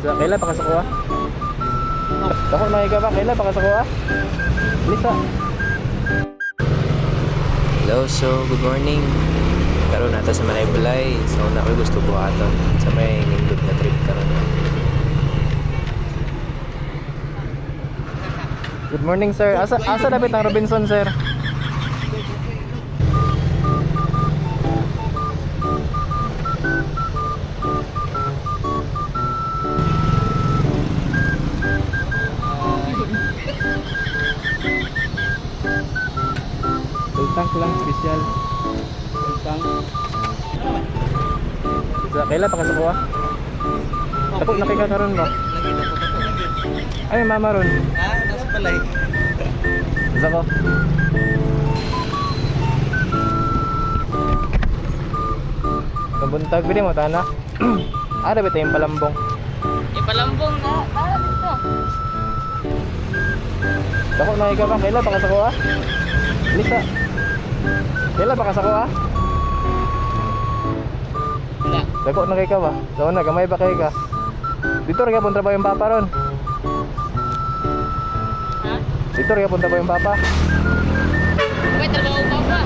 Kailan pa kasako ah? Ako na ikaw ba? Kailan pa kasako ah? Lisa. Hello, so good morning. Karon nato sa Malaybalay. So na ko gusto buhaton sa may nindot na trip karon. Good morning sir. Asa dapat ang Robinson sir? Tank lang special. Tank. Kailan pa kasako ah? Ako nakikakaroon ba? Nakita ko pa to. Ay mama ron. Nasa palay. Isa ko. Kabuntag bili mo tana. Ada ba tayong palambong? Ipalambong na. Dito. Ako na ikaw ba? Kailan pa kasako ah? Lisa. Kailan pa kasako ah? Wala. Dako na kay ka ba? Daw na gamay ba kay ka? Dito ra punta ba yung papa ron? Ha? Dito ra punta ba yung papa? May trabaho pa ba?